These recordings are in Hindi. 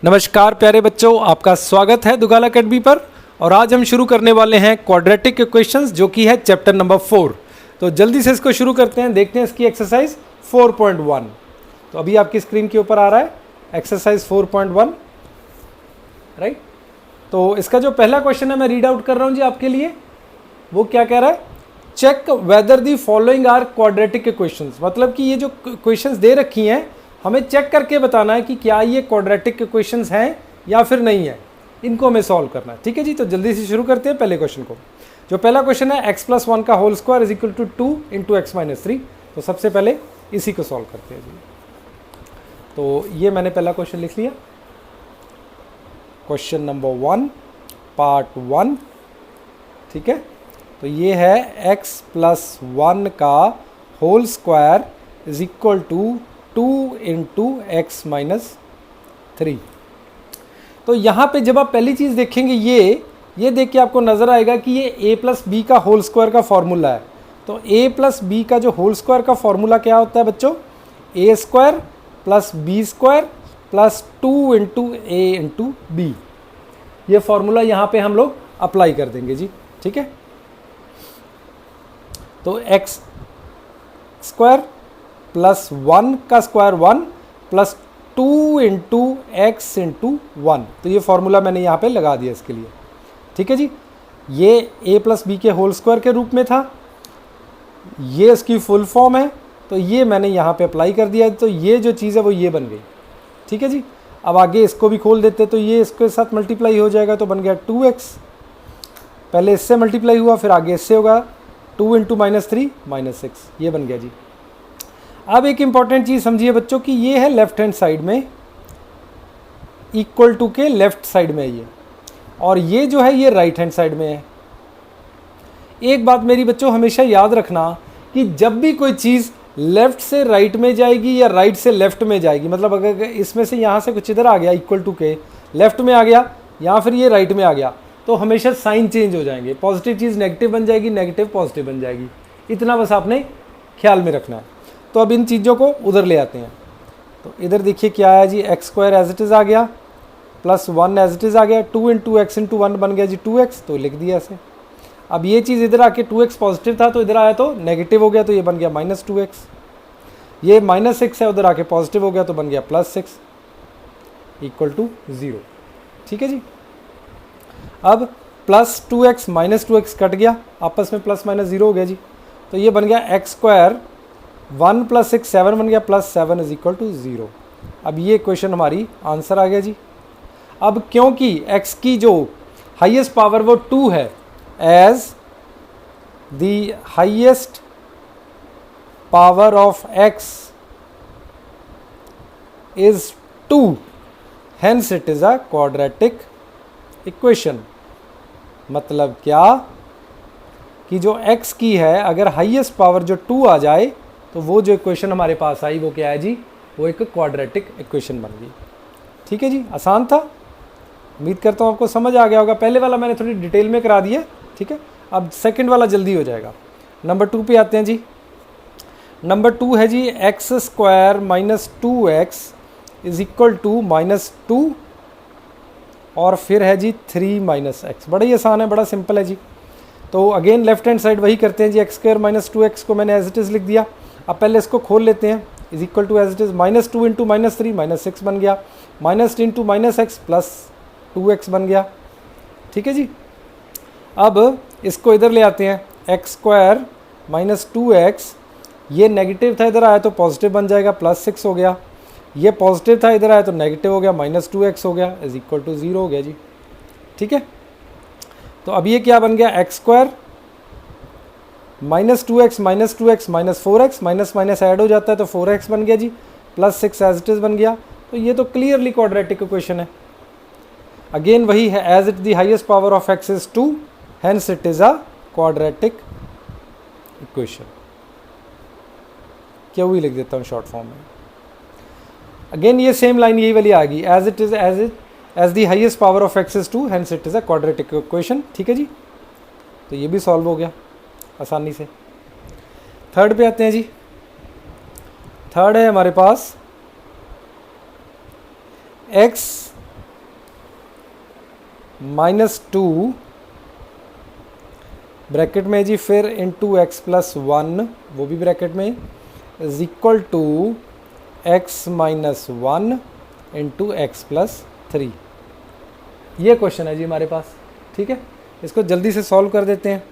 नमस्कार प्यारे बच्चों, आपका स्वागत है दुगाला अकेडमी पर। और आज हम शुरू करने वाले हैं क्वाड्रेटिक इक्वेशंस, जो कि है चैप्टर नंबर 4। तो जल्दी से इसको शुरू करते हैं, देखते हैं इसकी एक्सरसाइज 4.1। तो अभी आपकी स्क्रीन के ऊपर आ रहा है एक्सरसाइज 4.1, राइट। तो इसका जो पहला क्वेश्चन है मैं रीड आउट कर रहा हूँ जी आपके लिए। वो क्या कह रहा है? Check whether the following are quadratic equations. मतलब कि ये जो क्वेश्चंस दे रखी हैं, हमें चेक करके बताना है कि क्या ये क्वाड्रेटिक इक्वेशंस हैं या फिर नहीं है। इनको हमें सॉल्व करना है, ठीक है जी। तो जल्दी से शुरू करते हैं पहले क्वेश्चन को। जो पहला क्वेश्चन है x+1 का whole square is equal to 2 into x minus 3। तो सबसे पहले इसी को सॉल्व करते हैं जी। तो ये मैंने पहला क्वेश्चन लिख लिया, क्वेश्चन नंबर 1 पार्ट 1, ठीक है। तो ये है x+1 का whole square is equal to 2 into x minus 3। तो यहाँ पे जब आप पहली चीज़ देखेंगे, ये देख के आपको नज़र आएगा कि ये a प्लस बी का होल स्क्वायर का फॉर्मूला है। तो a प्लस बी का जो होल स्क्वायर का फॉर्मूला क्या होता है बच्चों? a square plus B square plus 2 into A into B. ये फॉर्मूला यहाँ पे हम लोग अप्लाई कर देंगे जी, ठीक है। तो x स्क्वायर प्लस 1 का square 1 plus 2 into x into 1। तो ये फॉर्मूला मैंने यहाँ पे लगा दिया इसके लिए, ठीक है जी। ये a प्लस बी के होल स्क्वायर के रूप में था, ये इसकी फुल फॉर्म है। तो ये मैंने यहाँ पे अप्लाई कर दिया, तो ये जो चीज़ है वो ये बन गई, ठीक है जी। अब आगे इसको भी खोल देते, तो ये इसके साथ मल्टीप्लाई हो जाएगा, तो बन गया 2x। पहले इससे मल्टीप्लाई हुआ, फिर आगे इससे होगा 2 इंटू माइनस 3 माइनस 6, ये बन गया जी। अब एक इंपॉर्टेंट चीज़ समझिए बच्चों कि ये है लेफ्ट हैंड साइड में, इक्वल टू के लेफ्ट साइड में है ये, और ये जो है ये राइट हैंड साइड में है। एक बात मेरी बच्चों हमेशा याद रखना कि जब भी कोई चीज़ लेफ्ट से राइट में जाएगी या राइट से लेफ्ट में जाएगी, मतलब अगर इसमें से यहाँ से कुछ इधर आ गया, इक्वल टू के लेफ्ट में आ गया, या फिर ये राइट में आ गया, तो हमेशा साइन चेंज हो जाएंगे। पॉजिटिव चीज़ नेगेटिव बन जाएगी, नेगेटिव पॉजिटिव बन जाएगी। इतना बस आपने ख्याल में रखना है। तो अब इन चीज़ों को उधर ले आते हैं। तो इधर देखिए क्या आया जी, X square as it is आ गया, प्लस 1 एज इट इज़ आ गया, 2 इंटू एक्स इंटू 1 बन गया जी 2x। तो लिख दिया ऐसे। अब ये चीज़ इधर आके 2x पॉजिटिव था, तो इधर आया तो नेगेटिव हो गया, तो ये बन गया माइनस 2x। ये माइनस 6 है, उधर आके पॉजिटिव हो गया, तो बन गया प्लस 6 इक्वल टू 0, ठीक है जी। अब plus 2x minus 2x cut गया, आपस में प्लस माइनस 0 हो गया जी। तो ये बन गया एक्स स्क्वायर 1 प्लस 6 7 बन गया, प्लस 7 इज इक्वल टू 0। अब ये क्वेश्चन हमारी आंसर आ गया जी। अब क्योंकि x की जो हाईएस्ट पावर वो 2 है, as the highest power of x is 2, hence it is a quadratic equation. मतलब क्या कि जो x की है, अगर हाईएस्ट पावर जो 2 आ जाए, तो वो जो इक्वेशन हमारे पास आई वो क्या है जी? वो एक क्वाड्रेटिक इक्वेशन बन गई, ठीक है जी। आसान था, उम्मीद करता हूँ आपको समझ आ गया होगा। पहले वाला मैंने थोड़ी डिटेल में करा दिया, ठीक है। अब सेकंड वाला जल्दी हो जाएगा। नंबर 2 पे आते हैं जी। नंबर 2 है जी X square minus 2x is equal to minus 2, और फिर है जी 3 माइनस एक्स। बड़ा ही आसान है, बड़ा सिंपल है जी। तो अगेन लेफ्ट हैंड साइड वही करते हैं जी। एक्स स्क्वायर माइनस 2x को मैंने एज इट इज़ लिख दिया। अब पहले इसको खोल लेते हैं, is equal to as it is minus 2 into minus 3 minus 6 बन गया, minus 3 into minus x plus 2x बन गया, ठीक है जी। अब इसको इधर ले आते हैं, एक्स स्क्वायर माइनस 2x, ये नेगेटिव था, इधर आया तो पॉजिटिव बन जाएगा, प्लस 6 हो गया। ये पॉजिटिव था, इधर आया तो नेगेटिव हो गया, माइनस 2x हो गया, इज इक्वल टू 0 हो गया जी, ठीक है। तो अब ये क्या बन गया? X square minus 2x minus 2x minus 4x, minus minus add हो जाता है तो 4x बन गया जी, प्लस 6 एज इट इज़ बन गया। तो ये तो क्लियरली क्वाड्रेटिक इक्वेशन है। अगेन वही है, as it the highest power of x is 2, hence it is a quadratic equation. क्या हुई लिख देता हूँ शॉर्ट फॉर्म में। अगेन ये सेम लाइन यही वाली आ गई, as it is as the highest power of x is 2, hence it is a quadratic equation, ठीक है जी। तो ये भी सॉल्व हो गया आसानी से। थर्ड पे आते हैं जी। थर्ड है हमारे पास x -2 ब्रैकेट में जी, फिर इंटू एक्स प्लस 1 वो भी ब्रैकेट में, is equal to x minus 1 into x plus 3। ये क्वेश्चन है जी हमारे पास। ठीक है, इसको जल्दी से सॉल्व कर देते हैं।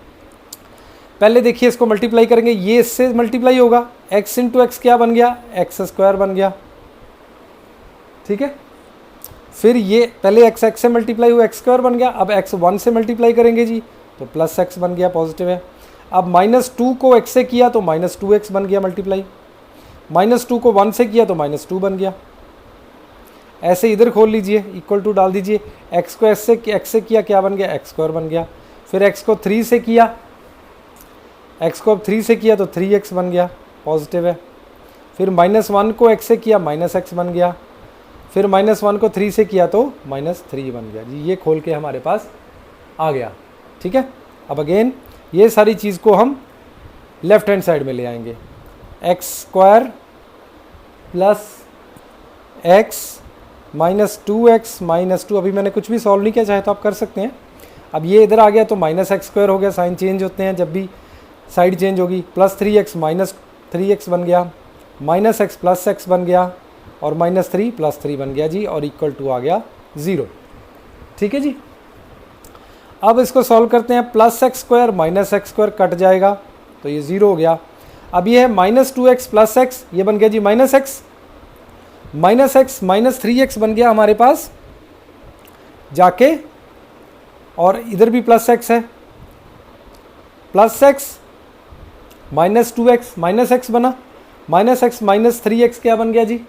पहले देखिए इसको मल्टीप्लाई करेंगे, ये इससे मल्टीप्लाई होगा, x इंटू एक्स क्या बन गया, एक्स स्क्वायर बन गया। ठीक है, फिर ये पहले x से मल्टीप्लाई हुआ, एक्स स्क्वायर बन गया। अब x 1 से मल्टीप्लाई करेंगे जी तो प्लस x बन गया, पॉजिटिव है। अब -2 को x से किया तो -2x बन गया मल्टीप्लाई, -2 को 1 से किया तो -2 बन गया। ऐसे इधर खोल लीजिए, इक्वल टू डाल दीजिए, x को x से किया क्या बन गया, एक्स स्क्वायर बन गया। फिर x को 3 से किया, x को अब 3 से किया तो 3x बन गया, पॉजिटिव है। फिर -1 को x से किया -x बन गया। फिर -1 को 3 से किया तो -3 बन गया जी। ये खोल के हमारे पास आ गया। ठीक है, अब अगेन ये सारी चीज़ को हम लेफ्ट हैंड साइड में ले आएंगे, x square plus x -2x -2। अभी मैंने कुछ भी सॉल्व नहीं किया, चाहे तो आप कर सकते हैं। अब ये इधर आ गया तो -x² हो गया, साइन चेंज होते हैं जब भी साइड चेंज होगी। +3x -3x बन गया, -x प्लस x बन गया, और -3 + 3 बन गया जी, और इक्वल टू आ गया 0। ठीक है जी, अब इसको सॉल्व करते हैं। +x² -x² कट जाएगा तो ये 0 हो गया। अब ये है -2x प्लस x, ये बन गया जी -x, -x -3x बन गया हमारे पास जाके, और इधर भी +x है, +x -2x -x बना, -x -3x क्या बन गया जी,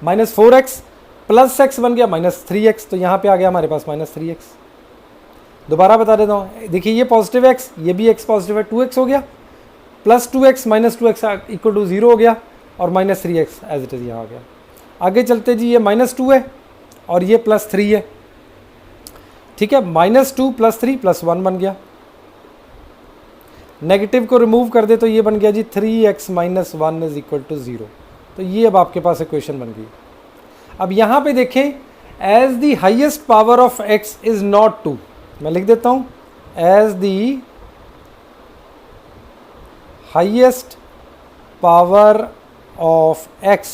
-4x प्लस x बन गया -3x, तो यहाँ पे आ गया हमारे पास -3x। दोबारा बता देता हूँ, देखिए ये पॉजिटिव x, ये भी x पॉजिटिव है, 2x हो गया, +2x -2x इक्वल टू 0 हो गया, और -3x एज इट इज़ यहाँ आ गया। आगे चलते जी, ये -2 है और ये +3 है। ठीक है, -2 + 3 + 1 बन गया। नेगेटिव को रिमूव कर दे तो ये बन गया जी 3x - 1 = 0। तो ये अब आपके पास इक्वेशन बन गई। अब यहाँ पे देखें, as the highest power of x is not 2, मैं लिख देता हूँ, as the highest power of x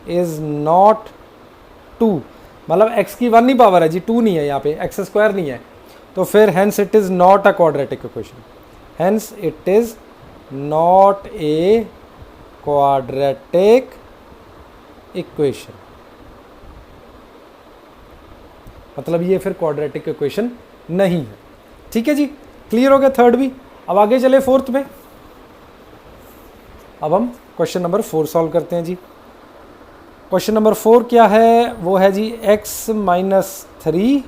is not 2, मतलब x की 1 ही पावर है जी, 2 नहीं है यहाँ पे, x² नहीं है, तो फिर hence it is not a quadratic equation, hence it is not a quadratic equation. मतलब ये फिर क्वाड्रेटिक इक्वेशन नहीं है। ठीक है जी, क्लियर हो गया थर्ड भी। अब आगे चले फोर्थ पे। अब हम क्वेश्चन नंबर 4 सॉल्व करते हैं जी। क्वेश्चन नंबर 4 क्या है, वो है जी x - 3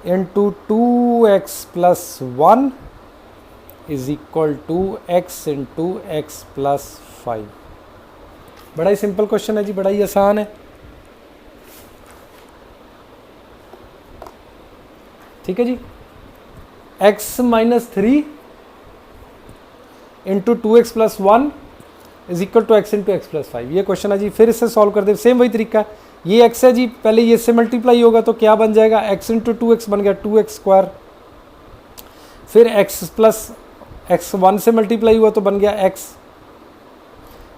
इंटू 2x + 1 is equal to x into x + 5। बड़ा ही सिंपल क्वेश्चन है जी, बड़ा ही आसान है। ठीक है जी, x - 3 इंटू 2x + 1 is equal to x into x + 5। ये क्वेश्चन है जी, फिर इसे सॉल्व कर दे, सेम वही तरीका। ये x है जी, पहले ये इससे मल्टीप्लाई होगा तो क्या बन जाएगा, x इंटू 2x बन गया 2x², फिर x प्लस x 1 से मल्टीप्लाई हुआ तो बन गया x,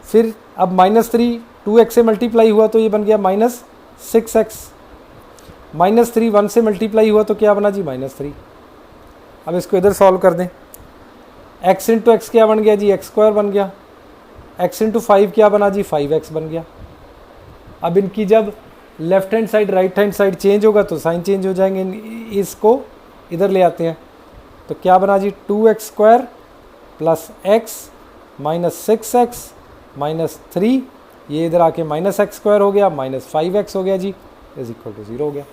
फिर अब -3 2x से मल्टीप्लाई हुआ तो ये बन गया -6x, -3 1 से मल्टीप्लाई हुआ तो क्या बना जी -3। अब इसको इधर सॉल्व कर दें, x इंटू एक्स क्या बन गया जी, x² बन गया, x इंटू 5 क्या बना जी, 5x बन गया। अब इनकी जब left hand side right hand side change होगा तो साइन चेंज हो जाएंगे, इसको इधर ले आते हैं तो क्या बना जी 2x² प्लस x -6x -3, ये इधर आके -x² हो गया, -5x हो गया जी, इज इक्वल टू 0 हो गया।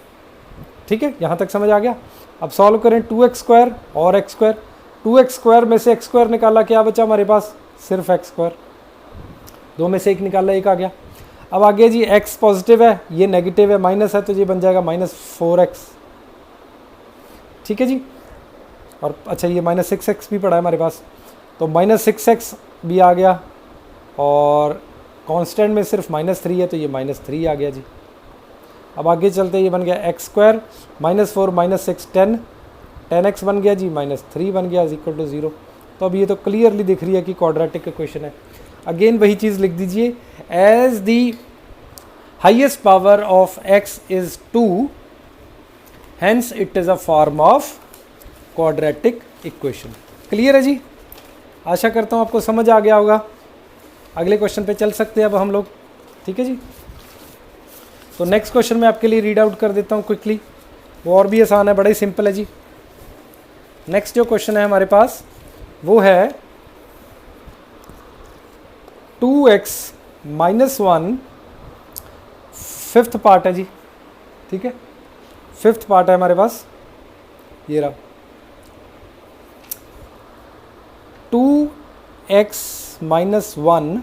ठीक है, यहाँ तक समझ आ गया। अब सॉल्व करें, 2x² और x², 2x² में से x² निकाला, क्या बचा हमारे पास, सिर्फ x², 2 में से 1 निकाला, 1 आ गया। अब आगे जी x पॉजिटिव है, ये नेगेटिव है, माइनस है, तो ये बन जाएगा -4x। ठीक है जी, और अच्छा ये -6x भी पड़ा है हमारे पास, तो -6x भी आ गया, और कांस्टेंट में सिर्फ -3 है तो ये -3 आ गया जी। अब आगे चलते ये बन गया एक्स स्क्वायर -4 -6 10x बन गया जी, -3 बन गया इज इक्वल टू 0। तो अब ये तो क्लियरली दिख रही है कि क्वाड्रेटिक इक्वेशन है। अगेन वही चीज़ लिख दीजिए, as the highest power of x is 2 hence it is a form of quadratic equation. Clear है जी, आशा करता हूँ आपको समझ आ गया होगा। अगले क्वेश्चन पे चल सकते हैं अब हम लोग, ठीक है जी। तो नेक्स्ट क्वेश्चन मैं आपके लिए रीड आउट कर देता हूँ क्विकली, वो और भी आसान है, बड़ा ही सिंपल है जी। नेक्स्ट जो क्वेश्चन है हमारे पास वो है 2x - 1 फिफ्थ पार्ट है जी, ठीक है, फिफ्थ पार्ट है हमारे पास, ये रहा 2x - 1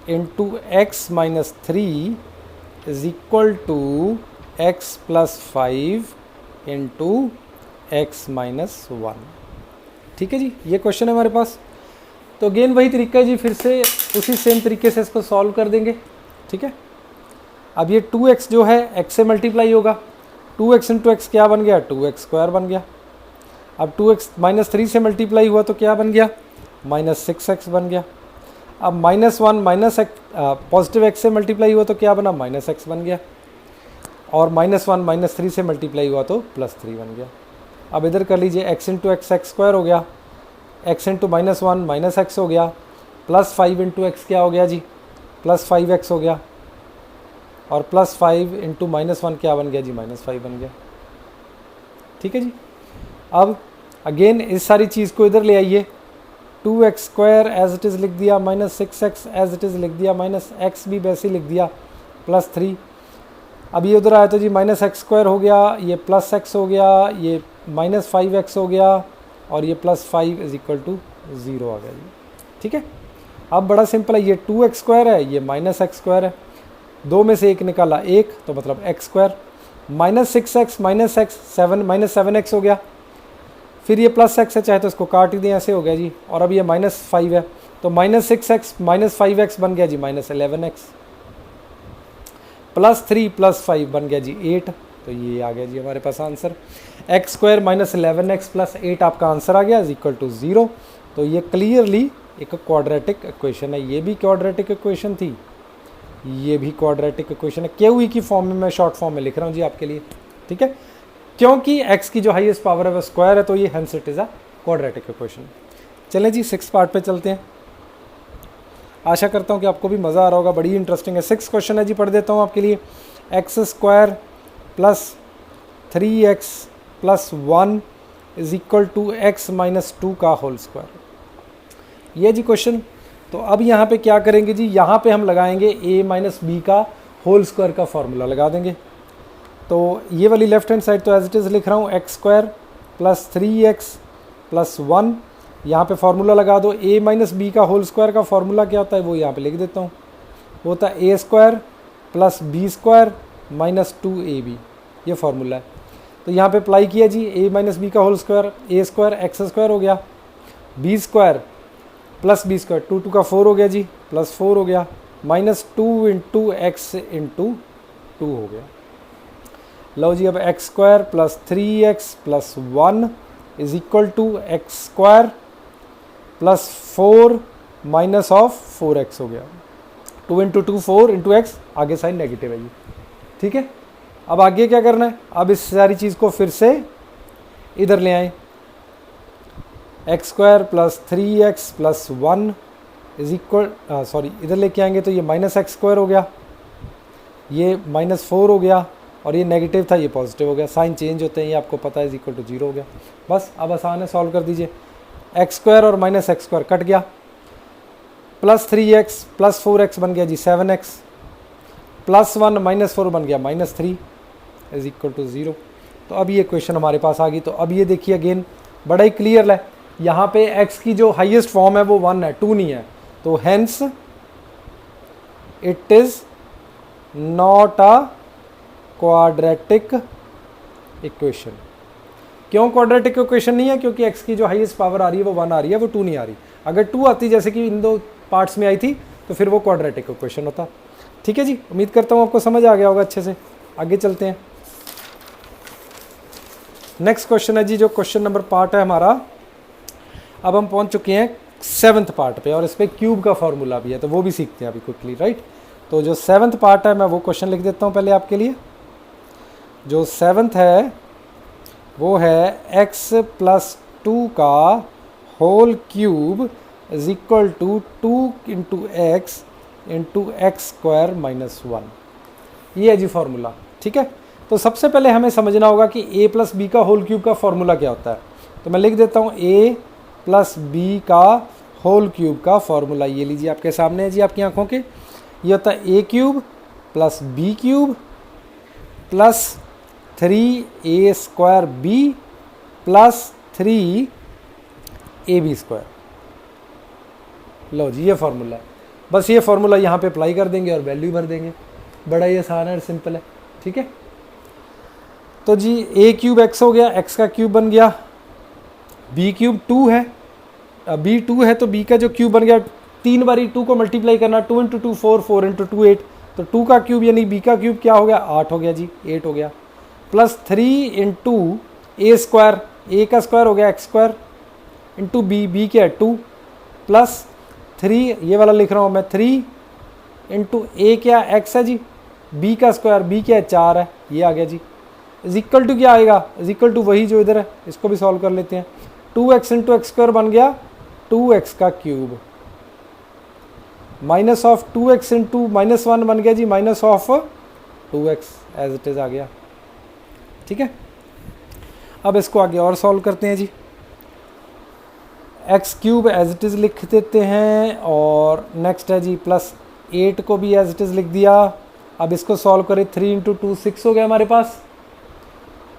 into x - 3 is equal to x + 5 into x - 1, ठीक है जी। ये क्वेश्चन है हमारे पास। तो अगेन वही तरीका है जी, फिर से उसी सेम तरीके से इसको सॉल्व कर देंगे, ठीक है। अब ये 2x जो है x से मल्टीप्लाई होगा, 2x इंटू एक्स क्या बन गया, 2x² बन गया। अब 2x -3 से मल्टीप्लाई हुआ तो क्या बन गया, -6x बन गया। अब -1 पॉजिटिव x से मल्टीप्लाई हुआ तो क्या बना, -x बन गया। और -1 -3 से मल्टीप्लाई हुआ तो +3 बन गया। अब इधर कर लीजिए, x इंटू एक्स x² हो गया, x इंटू -1 -x हो गया, +5 इंटू एक्स क्या हो गया जी, +5x हो गया। और +5 इंटू -1 क्या बन गया जी, -5 बन गया, ठीक है जी। अब अगेन इस सारी चीज़ को इधर ले आइए, 2x² एज इट इज़ लिख दिया, -6x एज इट इज़ लिख दिया, -x भी वैसे ही लिख दिया, +3। अब ये उधर आया तो जी -x² हो गया, ये +x हो गया, ये -5x हो गया, और ये +5 इज इक्वल टू 0 आ गया जी, ठीक है। अब बड़ा सिंपल है, ये 2x² है, ये -x² है, दो में से एक निकाला 1 तो मतलब x², -6x -x 7x हो गया, फिर ये +x है, चाहे तो इसको काट ही दें, ऐसे हो गया जी। और अब ये -5 है तो -6x -5x बन गया जी -11x, +3 +5 बन गया जी 8। तो ये आ गया जी हमारे पास आंसर, x² -11x + 8 आपका आंसर आ गया इज इक्वल टू 0। तो ये क्लियरली एक क्वाड्रेटिक इक्वेशन है, ये भी क्वाड्रेटिक इक्वेशन थी, ये भी क्वाड्रेटिक इक्वेशन है, क्यू की फॉर्म में मैं शॉर्ट फॉर्म में लिख रहा हूँ जी आपके लिए, ठीक है। क्योंकि x की जो हाईएस्ट पावर है वो स्क्वायर है, तो ये hence it is a quadratic equation. चलें जी 6 पार्ट पे चलते हैं। आशा करता हूँ कि आपको भी मज़ा आ रहा होगा, बड़ी इंटरेस्टिंग है। 6 क्वेश्चन है जी, पढ़ देता हूँ आपके लिए। x² + 3x + 1 is equal to x - 2 का होल स्क्वायर, ये जी क्वेश्चन। तो अब यहाँ पे क्या करेंगे जी, यहाँ पे हम लगाएंगे a - b का होल स्क्वायर का फॉर्मूला लगा देंगे। तो ये वाली लेफ्ट हैंड साइड तो एज इट इज़ लिख रहा हूँ, x² + 3x + 1, यहाँ पे फार्मूला लगा दो। a - b का होल स्क्वायर का फार्मूला क्या होता है वो यहाँ पे लिख देता हूँ, वो होता है a² + b² - 2ab, ये फार्मूला है। तो यहाँ पे अप्लाई किया जी, a - b का होल स्क्वायर, a² x² हो गया, b² + b², 2 2 का 4 हो गया जी, +4 हो गया, -2 इंटू एक्स इंटू 2 हो गया। लो जी, अब x² + 3x + 1 is equal to x² + 4 - 4x हो गया, 2 इंटू 2 4 इंटू एक्स, आगे साइन नेगेटिव है जी, ठीक है। अब आगे क्या करना है, अब इस सारी चीज़ को फिर से इधर ले आए, x² + 3x + 1 is equal, sorry इधर लेके आएंगे तो ये -x² हो गया, ये -4 हो गया, और ये नेगेटिव था ये पॉजिटिव हो गया, साइन चेंज होते हैं ये आपको पता है, इज इक्वल टू 0 हो गया। बस अब आसान है, सॉल्व कर दीजिए। x² और -x² कट गया, +3x + 4x बन गया जी 7x, +1 - 4 बन गया -3 इज इक्वल टू 0। तो अब ये क्वेश्चन हमारे पास आ गई। तो अब ये देखिए अगेन बड़ा ही क्लियर है, यहाँ पे x की जो हाईएस्ट फॉर्म है वो 1 है, 2 नहीं है, तो hence it is not a quadratic equation. क्यों क्वाड्रेटिक इक्वेशन नहीं है, क्योंकि x की जो हाईएस्ट पावर आ रही है वो 1 आ रही है, वो 2 नहीं आ रही। अगर 2 आती जैसे कि इन दो पार्ट्स में आई थी तो फिर वो क्वाड्रेटिक इक्वेशन होता। ठीक है जी, उम्मीद करता हूँ आपको समझ आ गया होगा अच्छे से। आगे चलते हैं। नेक्स्ट क्वेश्चन है जी, जो क्वेश्चन नंबर पार्ट है हमारा, अब हम पहुंच चुके हैं 7th पार्ट पे, और इस पर क्यूब का फॉर्मूला भी है, तो वो भी सीखते हैं अभी क्विकली, राइट। तो जो 7th पार्ट है मैं वो क्वेश्चन लिख देता हूं पहले आपके लिए। जो 7th है वो है x + 2 का whole cube is equal to 2 × x × x² - 1। ये है जी फॉर्मूला, ठीक है। तो सबसे पहले हमें समझना होगा कि a + b का होल क्यूब का फॉर्मूला क्या होता है। तो मैं लिख देता हूँ a + b का होल क्यूब का फॉर्मूला, ये लीजिए आपके सामने है जी आपकी आंखों के। ये होता है a³ + b³ + 3a² + 3ab²। लो जी, ये फॉर्मूला है। बस ये फॉर्मूला यहाँ पे अप्लाई कर देंगे और वैल्यू भर देंगे। बड़ा ही आसान है, सिंपल है, ठीक है। तो जी a³ x हो गया, x का क्यूब बन गया, b³ 2 है, b 2 है तो b का जो क्यूब बन गया, 3 बारी 2 को मल्टीप्लाई करना, 2 × 2 4, 4 × 2 8, तो 2 का क्यूब यानी b का क्यूब क्या हो गया, 8 हो गया जी, 8 हो गया, प्लस 3 × a², a का स्क्वायर हो गया x² इंटू b क्या है 2, प्लस 3, ये वाला लिख रहा हूँ मैं, 3 × a क्या x है जी, b का स्क्वायर, b क्या है 4 है, ये आ गया जी, इज इक्वल टू क्या आएगा, इज इक्वल टू वही जो इधर है, इसको भी सॉल्व कर लेते हैं। 2x × x² बन गया 2x का क्यूब, माइनस ऑफ 2x × -1 बन गया जी minus of 2x, as it is आ गया, ठीक है। अब इसको आगे और सॉल्व करते हैं जी। x³ एज इट इज़ लिख देते हैं, और नेक्स्ट है जी +8 को भी एज इट इज़ लिख दिया। अब इसको सॉल्व करें, 3 × 2 6 हो गया हमारे पास,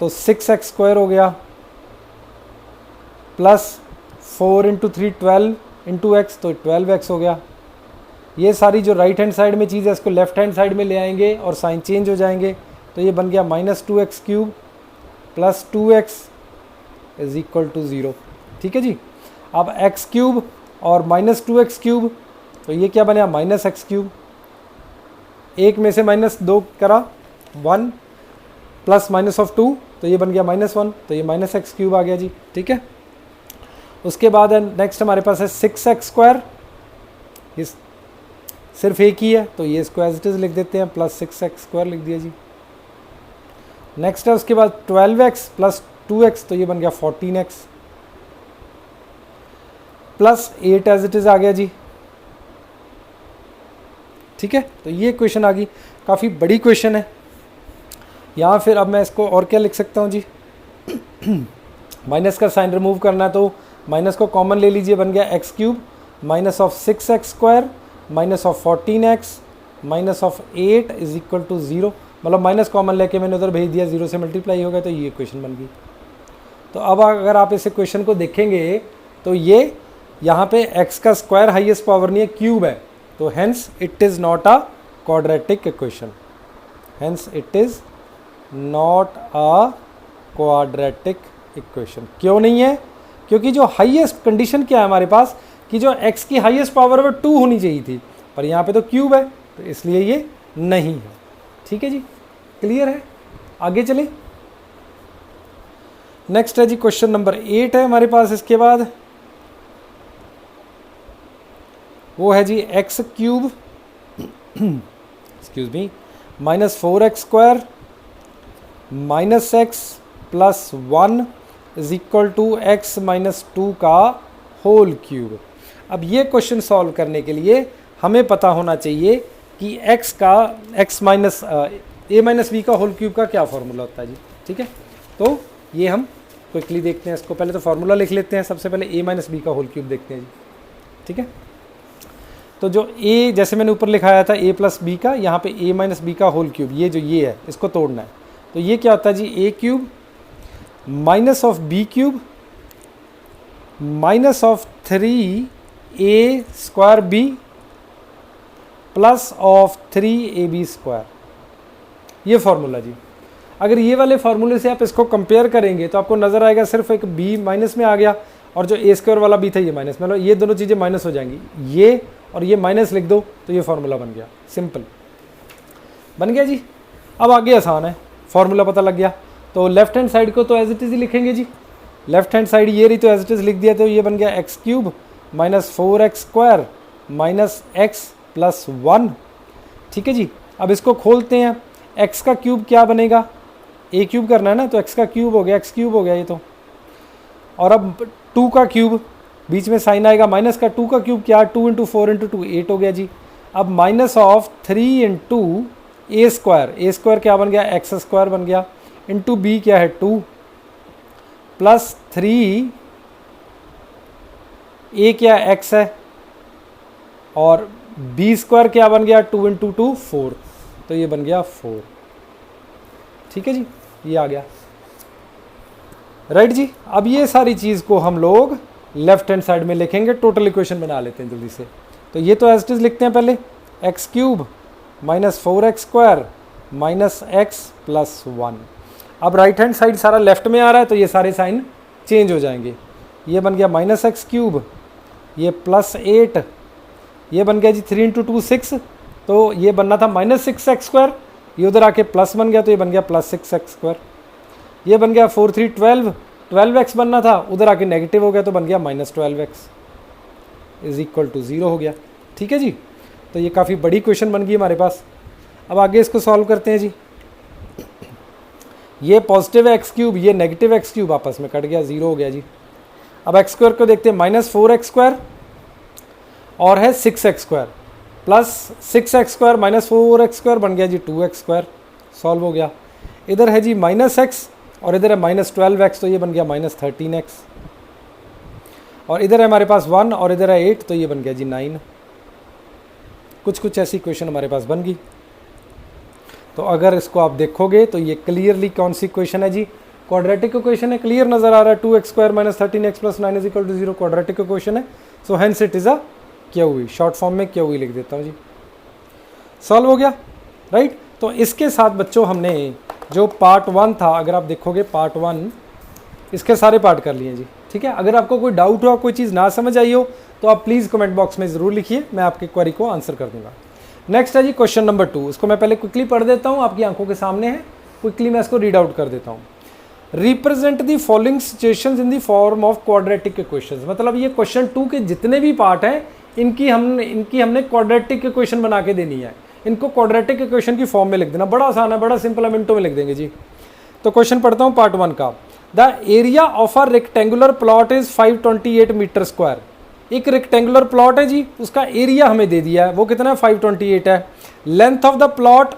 तो 6x² हो गया, प्लस 4 × 3 12 × x, तो 12x हो गया। ये सारी जो राइट हैंड साइड में चीज़ है इसको लेफ्ट हैंड साइड में ले आएंगे और साइन चेंज हो जाएंगे, तो ये बन गया -2x³ + 2x is equal to 0, ठीक है जी। अब x³ और -2x³, तो ये क्या बना, -x³, एक में से -2 करा 1, प्लस माइनस ऑफ 2, तो ये बन गया -1, तो ये -x³ आ गया जी, ठीक है। उसके बाद है नेक्स्ट हमारे पास है 6x², इस सिर्फ एक ही है तो ये इसको एज इट इज लिख देते हैं, प्लस 6x² लिख दिया जी। नेक्स्ट है उसके बाद 12x + 2x, तो ये बन गया 14x, plus 8 as it is आ गया जी, ठीक है। तो ये क्वेश्चन आ गई, काफ़ी बड़ी क्वेश्चन है। यहाँ फिर अब मैं इसको और क्या लिख सकता हूँ जी, माइनस का साइन रिमूव करना है तो माइनस को कॉमन ले लीजिए, बन गया x³ minus of 6x² minus of 14x minus of 8 is equal to 0, मतलब माइनस कॉमन लेके मैंने उधर भेज दिया, 0 से मल्टीप्लाई हो गया, तो ये क्वेश्चन बन गई। तो अब अगर आप इस क्वेश्चन को देखेंगे तो ये यहाँ पे x का स्क्वायर हाईएस्ट पावर नहीं है, क्यूब है, तो hence it is not a quadratic equation, hence it is not a quadratic equation. क्यों नहीं है, क्योंकि जो हाईएस्ट कंडीशन क्या है हमारे पास कि जो x की हाईएस्ट पावर वो 2 होनी चाहिए थी, पर यहाँ पे तो क्यूब है, तो इसलिए ये नहीं है, ठीक है जी, क्लियर है। आगे चले, नेक्स्ट है जी क्वेश्चन नंबर 8 है हमारे पास। इसके बाद वो है जी x³ excuse me -4x² -x + 1 is equal to x - 2 का होल क्यूब। अब ये क्वेश्चन सॉल्व करने के लिए हमें पता होना चाहिए कि x का x माइनस a - b का होल क्यूब का क्या फॉर्मूला होता है जी, ठीक है। तो ये हम क्विकली देखते हैं इसको, पहले तो फार्मूला लिख लेते हैं, सबसे पहले a - b का होल क्यूब देखते हैं जी, ठीक है। तो जो a जैसे मैंने ऊपर लिखाया था a + b का, यहाँ पे a - b का होल क्यूब, ये जो ये है इसको तोड़ना है, तो ये क्या होता है जी, a³ minus of b³ minus of 3a² plus of 3ab², ये फॉर्मूला जी। अगर ये वाले फार्मूले से आप इसको कंपेयर करेंगे तो आपको नज़र आएगा सिर्फ एक b माइनस में आ गया, और जो a² वाला b था ये माइनस में, मतलब ये दोनों चीज़ें माइनस हो जाएंगी, ये और ये माइनस लिख दो तो ये फार्मूला बन गया, सिंपल बन गया जी। अब आगे आसान है, फॉर्मूला पता लग गया। तो लेफ्ट हैंड साइड को तो एज इट इज़ ही लिखेंगे जी। लेफ्ट हैंड साइड ये रही तो एज इट इज़ लिख दिया, तो ये बन गया x cube minus 4x square minus x plus 1। ठीक है जी। अब इसको खोलते हैं, एक्स का क्यूब क्या बनेगा, ए क्यूब करना है ना, तो एक्स का क्यूब हो गया, एक्स क्यूब हो गया ये तो। और अब 2 का क्यूब, बीच में साइन आएगा माइनस का, 2 का क्यूब क्या, 2 इंटू 4 इंटू 2 8 हो गया जी। अब minus of 3 into A square क्या बन गया, एक्स स्क्वायर बन गया, इंटू बी क्या है 2 प्लस 3 ए क्या एक्स है, और बी स्क्वायर क्या बन गया 2 इंटू 2 4, तो ये बन गया 4। ठीक है जी, ये आ गया राइट जी। अब ये सारी चीज़ को हम लोग लेफ्ट हैंड साइड में लिखेंगे, टोटल इक्वेशन बना लेते हैं जल्दी से। तो ये तो एज इट इज लिखते हैं पहले, x cube minus 4x square minus x plus 1। अब राइट हैंड साइड सारा लेफ्ट में आ रहा है, तो ये सारे साइन चेंज हो जाएंगे। ये बन गया माइनस एक्स क्यूब, ये प्लस 8, ये बन गया जी 3 इंटू 2 6, तो ये बनना था माइनस 6x स्क्वायर, ये उधर आके प्लस बन गया, तो ये बन गया प्लस 6x स्क्वायर। ये बन गया 4 3 12x बनना था, उधर आके नेगेटिव हो गया, तो बन गया minus 12x is equal to 0 हो गया। ठीक है जी। तो ये काफ़ी बड़ी क्वेश्चन बन गई हमारे पास। अब आगे इसको सॉल्व करते हैं जी। ये पॉजिटिव है एक्स क्यूब, ये नेगेटिव एक्स क्यूब, आपस में कट गया, 0 हो गया जी। अब एक्स स्क्वायर को देखते हैं, माइनस 4x स्क्वायर और है 6x square plus 6x square minus 4x square बन गया जी 2x स्क्वायर, सॉल्व हो गया। इधर है जी माइनस एक्स और इधर है माइनस 12x, तो ये बन गया माइनस 13x। और इधर है हमारे पास 1 और इधर है 8, तो ये बन गया जी 9। कुछ ऐसी क्वेश्चन हमारे पास बन गई। तो अगर इसको आप देखोगे तो ये क्लियरली कौन सी क्वेश्चन है जी, क्वाड्रेटिक क्वेश्चन है, क्लियर नजर आ रहा है, 2x square minus 13x plus 9 is equal to 0, quadratic question है। So hence it is a QE, short form में क्यूई लिख देता हूँ जी। सॉल्व हो गया राइट। तो इसके साथ बच्चों हमने जो पार्ट 1 था, अगर आप देखोगे पार्ट 1 इसके सारे पार्ट कर लिए जी। ठीक है, अगर आपको कोई डाउट हो, कोई चीज़ ना समझ आई हो, तो आप प्लीज़ कमेंट बॉक्स में ज़रूर लिखिए, मैं आपकी क्वेरी को आंसर कर दूंगा। नेक्स्ट है जी क्वेश्चन नंबर 2, इसको मैं पहले क्विकली पढ़ देता हूँ, आपकी आंखों के सामने है, क्विकली मैं इसको रीड आउट कर देता हूँ। Represent the following situations in the form of quadratic equations. मतलब ये क्वेश्चन 2 के जितने भी पार्ट हैं, इनकी हमने क्वाड्रेटिक इक्वेशन बना के देनी है। इनको क्वाड्रेटिक इक्वेशन की फॉर्म में लिख देना, बड़ा आसान है, बड़ा सिंपल है, मिनटों में लिख देंगे जी। तो क्वेश्चन पढ़ता हूँ पार्ट 1 का। The area of a rectangular plot is 528 metre square. एक रेक्टेंगुलर प्लॉट है जी, उसका एरिया हमें दे दिया है, वो कितना है 528 है। Length of the plot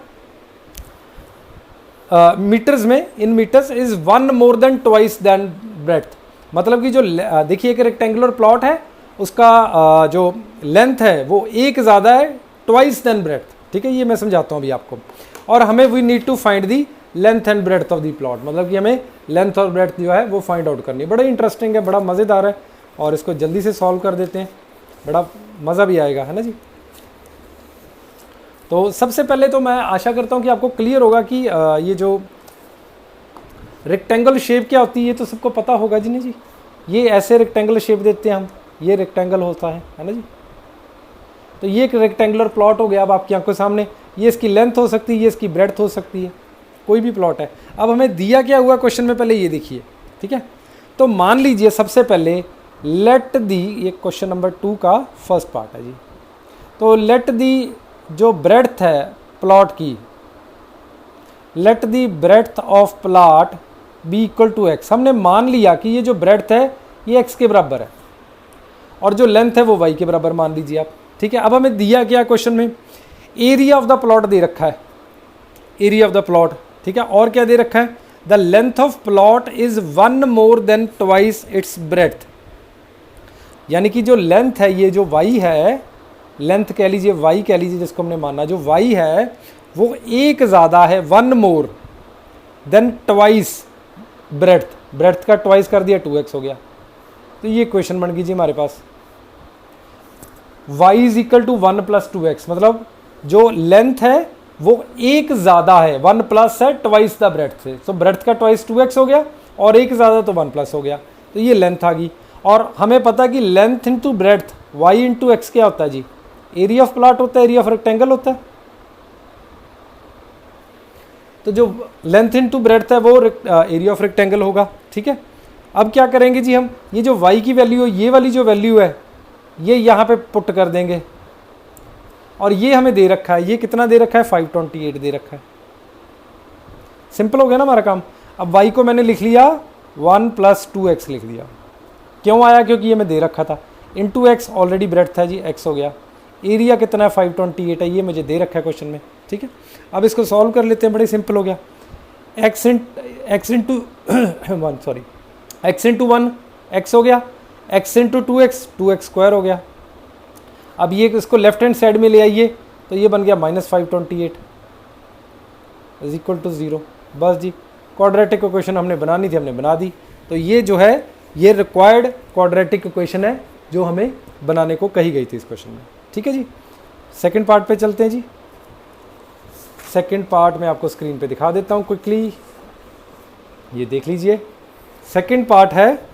metres में, in metres, is 1 more than twice than breadth. मतलब कि जो देखिए एक रेक्टेंगुलर प्लॉट है, उसका जो लेंथ है वो एक ज़्यादा है ट्वाइस देन ब्रेड्थ। ठीक है, ये मैं समझाता हूँ अभी आपको। और हमें we need to find the length and breadth of the plot, मतलब कि हमें लेंथ और ब्रेड्थ जो है वो फाइंड आउट करनी है। बड़ा इंटरेस्टिंग है, बड़ा मज़ेदार है, और इसको जल्दी से सॉल्व कर देते हैं, बड़ा मज़ा भी आएगा, है ना जी। तो सबसे पहले तो मैं आशा करता हूँ कि आपको क्लियर होगा कि ये जो रेक्टेंगल शेप क्या होती है, ये तो सबको पता होगा जी। नहीं जी, ये ऐसे रेक्टेंगल शेप देते हैं हम, ये रेक्टेंगल होता है ना जी। तो ये एक रेक्टेंगुलर प्लॉट हो गया अब आपकी आंखों के सामने, ये इसकी लेंथ हो सकती है, ये इसकी ब्रेड्थ हो सकती है, कोई भी प्लॉट है। अब हमें दिया क्या हुआ क्वेश्चन में, पहले ये देखिए। ठीक है, तो मान लीजिए सबसे पहले लेट दी, ये क्वेश्चन नंबर 2 का फर्स्ट पार्ट है जी। तो लेट दी जो ब्रेड्थ है प्लॉट की, let the breadth of plot be equal to x. हमने मान लिया कि ये जो ब्रेड्थ है ये एक्स के बराबर है, और जो लेंथ है वो वाई के बराबर मान लीजिए आप। ठीक है, अब हमें दिया क्या क्वेश्चन में, एरिया ऑफ द प्लॉट दे रखा है, एरिया ऑफ द प्लॉट। ठीक है, और क्या दे रखा है, the length of plot is 1 more than twice its breadth. यानी कि जो लेंथ है, ये जो वाई है, लेंथ कह लीजिए, वाई कह लीजिए, जिसको हमने माना, जो वाई है वो एक ज़्यादा है, 1 more than twice breadth. Breadth का ट्वाइस कर दिया, 2x हो गया। तो ये क्वेश्चन बन गई जी हमारे पास, y is equal to 1 plus 2x। मतलब जो लेंथ है वो एक ज़्यादा है, 1 प्लस है ट्वाइस द ब्रेड्थ से। तो ब्रेड्थ का ट्वाइस 2x हो गया, और एक ज़्यादा तो 1 प्लस हो गया। तो ये लेंथ आ गई, और हमें पता कि length into breadth y into x क्या होता है जी, एरिया ऑफ प्लॉट होता है, एरिया ऑफ रेक्टेंगल होता है। तो जो लेंथ इनटू ब्रेड्थ है वो एरिया ऑफ रेक्टेंगल होगा। ठीक है, अब क्या करेंगे जी, हम ये जो y की वैल्यू है, ये वाली जो वैल्यू है ये यहाँ पे पुट कर देंगे, और ये हमें दे रखा है, ये कितना दे रखा है, 528 दे रखा है। सिंपल हो गया ना हमारा काम। अब y को मैंने लिख लिया 1 + 2x लिख दिया। क्यों आया, क्योंकि ये मैं दे रखा था। इंटू एक्स ऑलरेडी ब्रेड्थ है जी, x हो गया। एरिया कितना है, 528 है, ये मुझे दे रखा है क्वेश्चन में। ठीक है, अब इसको सॉल्व कर लेते हैं, बड़े सिंपल हो गया। x इंटू 1 x हो गया, x इंटू 2x स्क्वायर हो गया। अब ये इसको लेफ्ट हैंड साइड में ले आइए तो ये बन गया -528 इज इक्वल टू 0। बस जी, क्वाड्रेटिक इक्वेशन हमने बनानी थी, हमने बना दी। तो ये जो है ये रिक्वायर्ड क्वाड्रेटिक इक्वेशन है जो हमें बनाने को कही गई थी इस क्वेश्चन में। ठीक है जी, सेकंड पार्ट पे चलते हैं जी। सेकंड पार्ट में आपको स्क्रीन पे दिखा देता हूँ क्विकली, ये देख लीजिए। सेकंड पार्ट है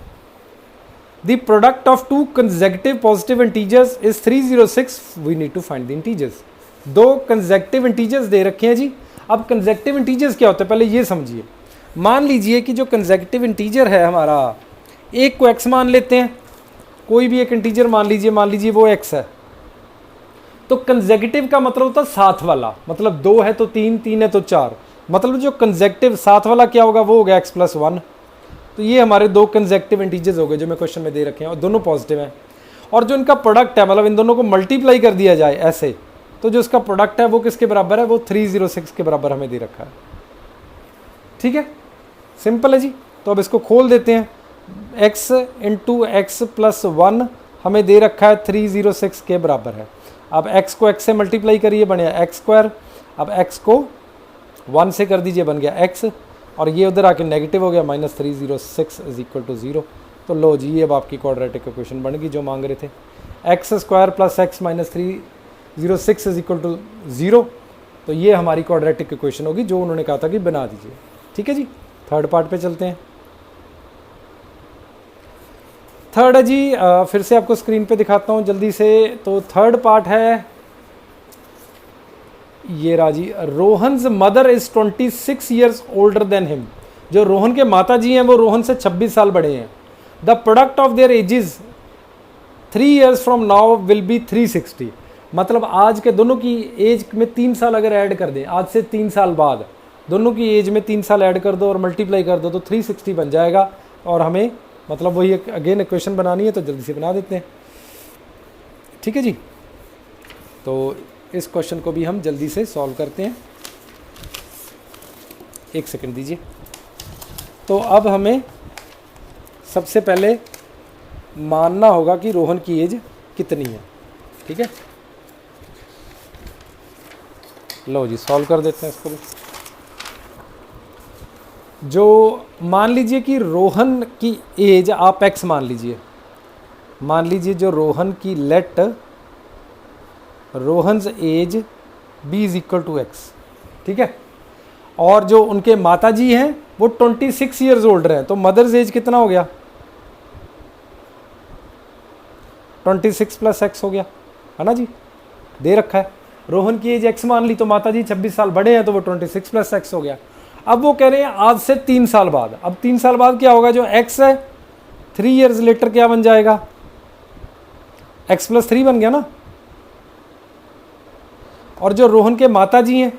the product of two consecutive positive integers is 306, we need to find the integers. दो कंसेक्यूटिव इंटीजर्स दे रखे हैं जी। अब कंसेक्यूटिव इंटीजर्स क्या होता है पहले ये समझिए। मान लीजिए कि जो कंसेक्यूटिव इंटीजर है हमारा, एक को x मान लेते हैं, कोई भी एक इंटीजर मान लीजिए वो x है। तो कंसेक्यूटिव का मतलब होता है साथ वाला, मतलब 2 है तो 3, 3 है तो 4, मतलब जो कंसेक्यूटिव साथ वाला क्या होगा, वो हो गया x + 1। तो ये हमारे दो कंसेक्यूटिव इंटीजर्स हो गए जो मैं क्वेश्चन में दे रखे हैं, और दोनों पॉजिटिव हैं। और जो इनका प्रोडक्ट है, मतलब इन दोनों को मल्टीप्लाई कर दिया जाए ऐसे, तो जो इसका प्रोडक्ट है वो किसके बराबर है, वो 306 के बराबर हमें दे रखा है। ठीक है, सिंपल है जी। तो अब इसको खोल देते हैं। x इंटू x + 1 हमें दे रखा है 306 के बराबर है। अब x को x से मल्टीप्लाई करिए, बन गया x²। अब x को 1 से कर दीजिए, बन गया x, और ये उधर आके नेगेटिव हो गया, -306 इज इक्वल टू 0। तो लो जी, अब आपकी क्वाड्रेटिक इक्वेशन बन गई जो मांग रहे थे। x² + x - 306 is equal to 0। तो ये हमारी क्वाड्रेटिक इक्वेशन होगी जो उन्होंने कहा था कि बना दीजिए। ठीक है जी, थर्ड पार्ट पे चलते हैं। थर्ड है जी, फिर से आपको स्क्रीन पे दिखाता हूँ जल्दी से। तो थर्ड पार्ट है ये राजी, Rohan's mother is 26 years older than him. जो रोहन के माता जी हैं वो रोहन से 26 साल बड़े हैं। The product of their edges 3 years from now will be 360। मतलब आज के दोनों की एज में 3 साल अगर ऐड कर दें, आज से 3 साल बाद दोनों की एज में 3 साल ऐड कर दो और मल्टीप्लाई कर दो तो 360 बन जाएगा। और हमें मतलब वही अगेन इक्वेशन बनानी है तो जल्दी से बना देते हैं। ठीक है जी, तो इस क्वेश्चन को भी हम जल्दी से सॉल्व करते हैं। एक सेकंड दीजिए। तो अब हमें सबसे पहले मानना होगा कि रोहन की एज कितनी है। ठीक है, लो जी सॉल्व कर देते हैं इसको भी। जो मान लीजिए कि रोहन की एज आप x मान लीजिए, जो रोहन की let Rohan's age b is equal to x। ठीक है, और जो उनके माता जी हैं वो 26 ईयर्स ओल्डर हैं, तो मदर्स एज कितना हो गया, 26 + x हो गया, है ना जी, दे रखा है। रोहन की एज x मान ली तो माता जी 26 साल बड़े हैं तो वो 26 + x हो गया। अब वो कह रहे हैं आज से 3 साल बाद। अब 3 साल बाद क्या होगा, जो x है 3 ईयर्स लेटर क्या बन जाएगा, x + 3 बन गया ना। और जो रोहन के माता जी हैं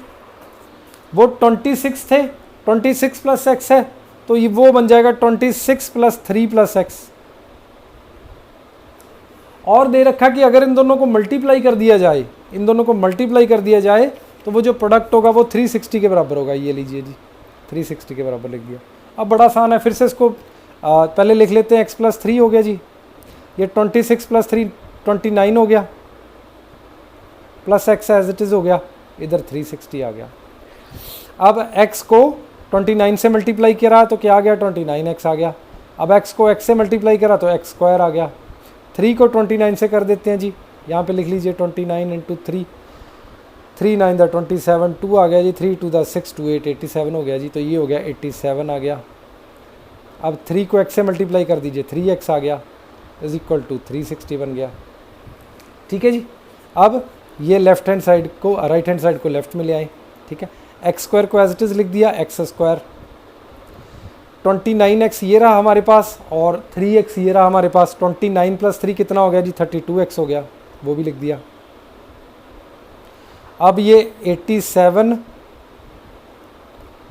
वो 26 थे, 26 + x है तो ये वो बन जाएगा 26 + 3 + x। और दे रखा कि अगर इन दोनों को मल्टीप्लाई कर दिया जाए, तो वो जो प्रोडक्ट होगा वो 360 के बराबर होगा। ये लीजिए जी, 360 के बराबर लिख दिया। अब बड़ा आसान है, फिर से इसको पहले लिख लेते हैं। x + 3 हो गया जी, ये 26 + 3 29 हो गया, plus x as it is हो गया, इधर 360 आ गया। अब x को 29 से मल्टीप्लाई करा तो क्या आ गया, 29x आ गया। अब x को x से मल्टीप्लाई करा तो x² आ गया। 3 को 29 से कर देते हैं जी, यहाँ पे लिख लीजिए 29 × 3, 3 9 = 27, 2 आ गया जी, 3 2 6 2 8 87 हो गया जी। तो ये हो गया 87 आ गया। अब 3 को x से मल्टीप्लाई कर दीजिए, 3x आ गया इज इक्वल टू 360 बन गया। ठीक है जी, अब ये लेफ्ट हैंड साइड को राइट हैंड साइड को लेफ्ट में ले आए। ठीक है, एक्स स्क्वायर को एज इट इज़ लिख दिया, एक्स स्क्वायर। 29x ये रहा हमारे पास और 3x ये रहा हमारे पास। 29 + 3 कितना हो गया जी? 32x हो गया, वो भी लिख दिया। अब ये 87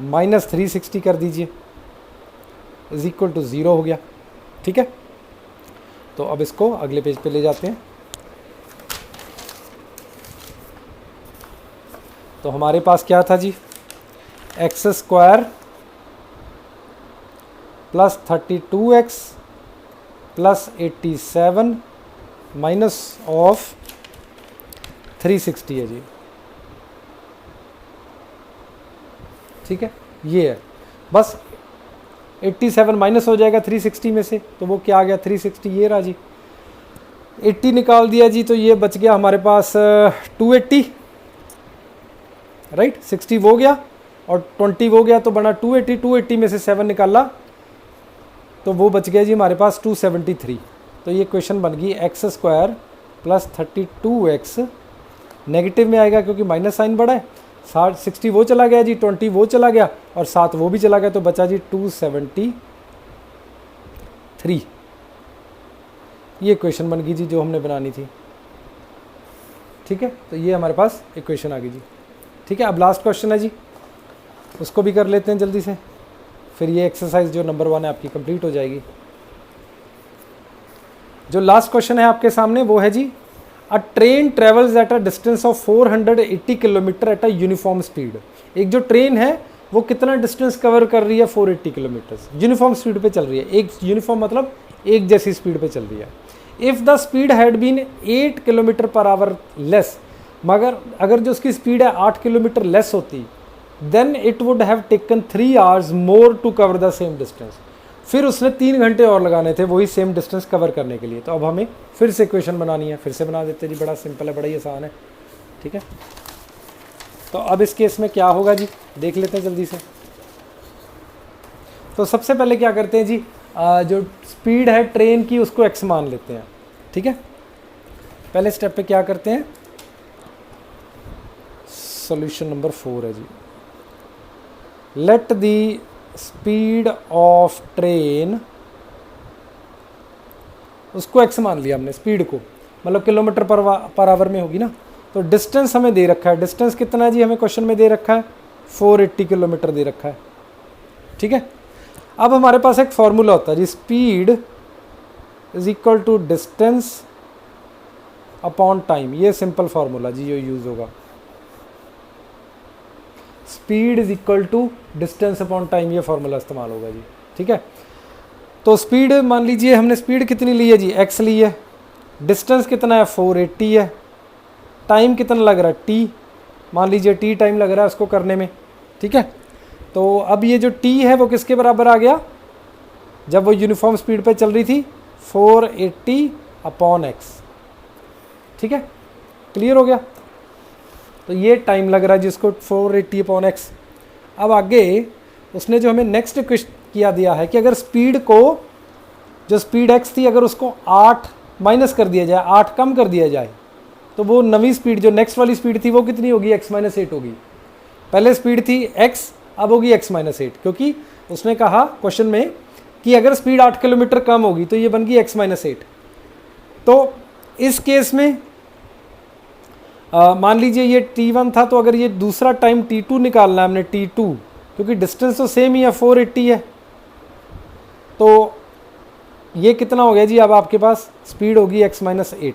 - 360 कर दीजिए, इज इक्वल टू 0 हो गया। ठीक है, तो अब इसको अगले पेज पे ले जाते हैं। तो हमारे पास क्या था जी? X square plus 32x plus 87 minus of 360 है जी। ठीक है, ये है बस। 87 माइनस हो जाएगा 360 में से, तो वो क्या आ गया? 360 ये रहा जी। 80 निकाल दिया जी, तो ये बच गया हमारे पास 280, राइट। 60 वो गया और 20 वो गया, तो बना 280। 280 में से 7 निकाला तो वो बच गया जी हमारे पास 273। तो ये क्वेश्चन बन गई x square plus 32x, negative में आएगा क्योंकि माइनस साइन बड़ा है। 60 वो चला गया जी, 20 वो चला गया और 7 वो भी चला गया, तो बचा जी 273। ये क्वेश्चन बन गई जी जो हमने बनानी थी। ठीक है, तो ये हमारे पास इक्वेशन आ गई जी। ठीक है, अब लास्ट क्वेश्चन है जी, उसको भी कर लेते हैं जल्दी से, फिर ये एक्सरसाइज जो नंबर 1 है आपकी कंप्लीट हो जाएगी। जो लास्ट क्वेश्चन है आपके सामने वो है जी, a train travels at a distance of 480 kilometre at a uniform speed. एक जो ट्रेन है वो कितना डिस्टेंस कवर कर रही है? 480 किलोमीटर यूनिफॉर्म स्पीड पे चल रही है। एक यूनिफॉर्म मतलब एक जैसी स्पीड पे चल रही है। If the speed had been 8 kilometre per hour less, मगर अगर जो उसकी स्पीड है 8 किलोमीटर लेस होती, then it would have taken 3 hours more to cover the same distance. फिर उसने 3 घंटे और लगाने थे वही सेम डिस्टेंस कवर करने के लिए। तो अब हमें फिर से इक्वेशन बनानी है, फिर से बना देते जी। बड़ा सिंपल है, बड़ा ही आसान है। ठीक है, तो अब इस केस में क्या होगा जी, देख लेते हैं जल्दी से। तो सबसे पहले क्या करते हैं जी, जो स्पीड है ट्रेन की उसको x मान लेते हैं। ठीक है, पहले स्टेप पे क्या करते हैं, सॉल्यूशन नंबर 4 है जी। Let the speed of train, उसको x मान लिया हमने, स्पीड को मतलब किलोमीटर पर आवर में होगी ना। तो डिस्टेंस हमें दे रखा है, डिस्टेंस कितना है जी हमें क्वेश्चन में दे रखा है? 480 किलोमीटर दे रखा है। ठीक है, अब हमारे पास एक फॉर्मूला होता है जी, speed is equal to distance upon time. ये सिंपल फॉर्मूला जी जो यूज होगा, speed is equal to distance upon time, ये फॉर्मूला इस्तेमाल होगा जी। ठीक है, तो स्पीड मान लीजिए हमने स्पीड कितनी ली है जी, x ली है। डिस्टेंस कितना है? 480 है। टाइम कितना लग रहा है? t, मान लीजिए t टाइम लग रहा है उसको करने में। ठीक है, तो अब ये जो t है वो किसके बराबर आ गया? जब वो यूनिफॉर्म स्पीड पे चल रही थी 480 अपॉन x। ठीक है, क्लियर हो गया। तो ये टाइम लग रहा है जिसको 480 अपॉन x। अब आगे उसने जो हमें नेक्स्ट किया दिया है कि अगर स्पीड को, जो स्पीड x थी, अगर उसको 8 माइनस कर दिया जाए, 8 कम कर दिया जाए, तो वो नवी स्पीड जो नेक्स्ट वाली स्पीड थी वो कितनी होगी? x - 8 होगी। पहले स्पीड थी x, अब होगी x - 8, क्योंकि उसने कहा क्वेश्चन में कि अगर स्पीड 8 किलोमीटर कम होगी तो ये बन गई x - 8। तो इस केस में मान लीजिए ये t1 था, तो अगर ये दूसरा टाइम t2 निकालना है हमने, t2, क्योंकि डिस्टेंस तो सेम ही है, 480 है, तो ये कितना हो गया जी? अब आपके पास स्पीड होगी x - 8।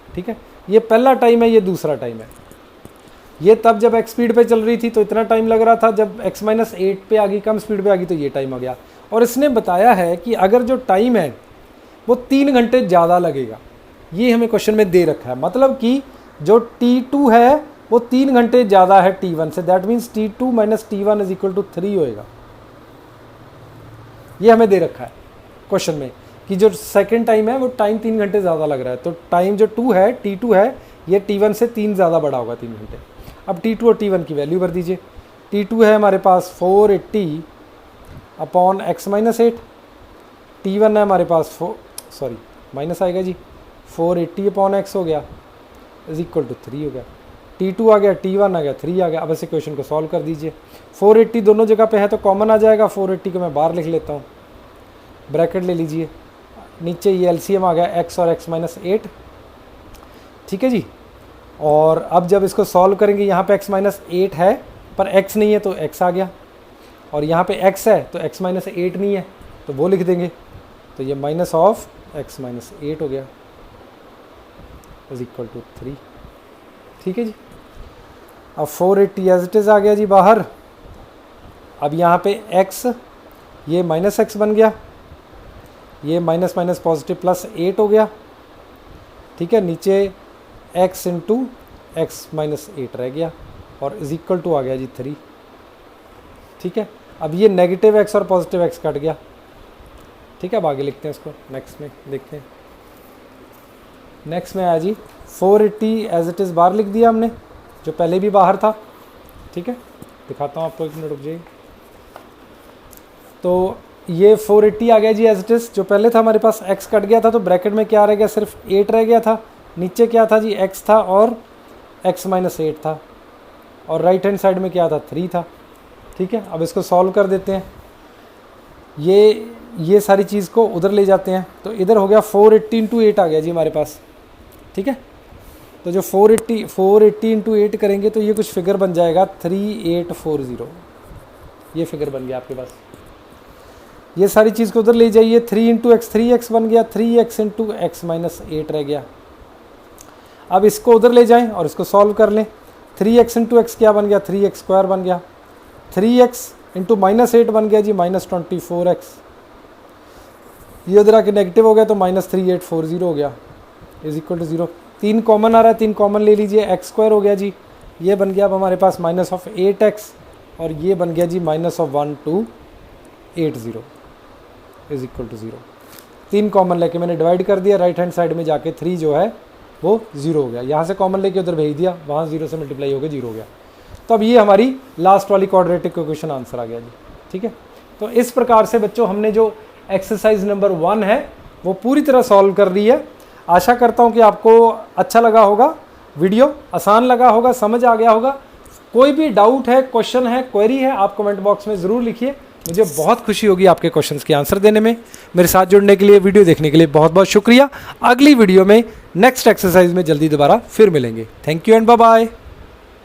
ठीक है, ये पहला टाइम है, ये दूसरा टाइम है। ये तब जब x स्पीड पे चल रही थी तो इतना टाइम लग रहा था, जब x - 8 पे आ गई, कम स्पीड पे आ गई, तो ये टाइम आ गया। और इसने बताया है कि अगर जो टाइम है वो 3 घंटे ज़्यादा लगेगा, ये हमें क्वेश्चन में दे रखा है। मतलब कि जो t2 है वो 3 घंटे ज़्यादा है t1 से, that means t2 - t1 is equal to 3 होएगा। ये हमें दे रखा है क्वेश्चन में कि जो सेकंड टाइम है वो टाइम 3 घंटे ज़्यादा लग रहा है। तो टाइम जो t2 है ये t1 से 3 ज़्यादा बड़ा होगा, 3 घंटे। अब t2 और t1 की वैल्यू भर दीजिए। t2 है हमारे पास 480 अपॉन x - 8, t1 है हमारे पास माइनस आएगा जी, 480 अपॉन x हो गया, इज इक्वल टू 3 हो गया। T2 आ गया, T1 आ गया, 3 आ गया। अब ऐसे क्वेश्चन को सॉल्व कर दीजिए। 480 दोनों जगह पे है तो कॉमन आ जाएगा। 480 को मैं बाहर लिख लेता हूँ, ब्रैकेट ले लीजिए। नीचे ये एलसीएम आ गया x और x माइनस 8, ठीक है जी। और अब जब इसको सॉल्व करेंगे, यहाँ पे x माइनस 8 है पर x नहीं है तो x आ गया, और यहाँ पे x है तो x माइनस 8 नहीं है तो वो लिख देंगे, तो ये माइनस ऑफ x माइनस 8 हो गया इज इक्वल टू 3, ठीक है जी। अब 480 एज इट इज़ आ गया जी बाहर। अब यहाँ पे x, ये माइनस x बन गया, ये माइनस माइनस पॉजिटिव प्लस 8 हो गया, ठीक है। नीचे x इंटू एक्स माइनस 8 रह गया और इज इक्वल टू आ गया जी 3, ठीक है। अब ये नेगेटिव x और पॉजिटिव x कट गया, ठीक है। अब आगे लिखते हैं इसको, नेक्स्ट में देखते हैं। नेक्स्ट में आया जी 480 एज इट इज़ बाहर लिख दिया हमने, जो पहले भी बाहर था, ठीक है। दिखाता हूँ आपको, एक मिनट रुक जाइए। तो ये 480 आ गया जी एज इट इज़, जो पहले था हमारे पास x कट गया था तो ब्रैकेट में क्या रह गया, सिर्फ 8 रह गया था। नीचे क्या था जी, x था और x माइनस 8 था, और राइट हैंड साइड में क्या था, 3 था, ठीक है। अब इसको सॉल्व कर देते हैं। ये सारी चीज़ को उधर ले जाते हैं, तो इधर हो गया 480 इंटू 8 आ गया जी हमारे पास, ठीक है। तो जो 480 इंटू 8 करेंगे तो ये कुछ फिगर बन जाएगा 3840, ये फिगर बन गया आपके पास। ये सारी चीज़ को उधर ले जाइए, 3 इंटू एक्स 3x बन गया, 3x इंटू एक्स माइनस 8 रह गया। अब इसको उधर ले जाएं और इसको सॉल्व कर लें। 3x इंटू एक्स क्या बन गया, 3x स्क्वायर बन गया। 3x इंटू माइनस 8 बन गया जी माइनस 24x, ये उधर आके नेगेटिव हो गया तो माइनस 3840 हो गया इज इक्वल टू 0। 3 कॉमन आ रहा है, 3 कॉमन ले लीजिए, x स्क्वायर हो गया जी, ये बन गया अब हमारे पास माइनस ऑफ 8x, और ये बन गया जी minus of 1280 is equal to 0। 3 common लेके मैंने डिवाइड कर दिया, राइट हैंड साइड में जाके 3 जो है वो 0 हो गया। यहाँ से कॉमन लेके उधर भेज दिया, वहाँ 0 से मल्टीप्लाई हो गया 0 हो गया। तो अब ये हमारी लास्ट वाली क्वाड्रेटिक इक्वेशन आंसर आ गया जी, ठीक है। तो इस प्रकार से बच्चों हमने जो एक्सरसाइज नंबर 1 है वो पूरी तरह सॉल्व कर ली है। आशा करता हूँ कि आपको अच्छा लगा होगा, वीडियो आसान लगा होगा, समझ आ गया होगा। कोई भी डाउट है, क्वेश्चन है, क्वेरी है, आप कमेंट बॉक्स में ज़रूर लिखिए, मुझे बहुत खुशी होगी आपके क्वेश्चंस के आंसर देने में। मेरे साथ जुड़ने के लिए, वीडियो देखने के लिए बहुत बहुत शुक्रिया। अगली वीडियो में नेक्स्ट एक्सरसाइज में जल्दी दोबारा फिर मिलेंगे। Thank you and bye bye.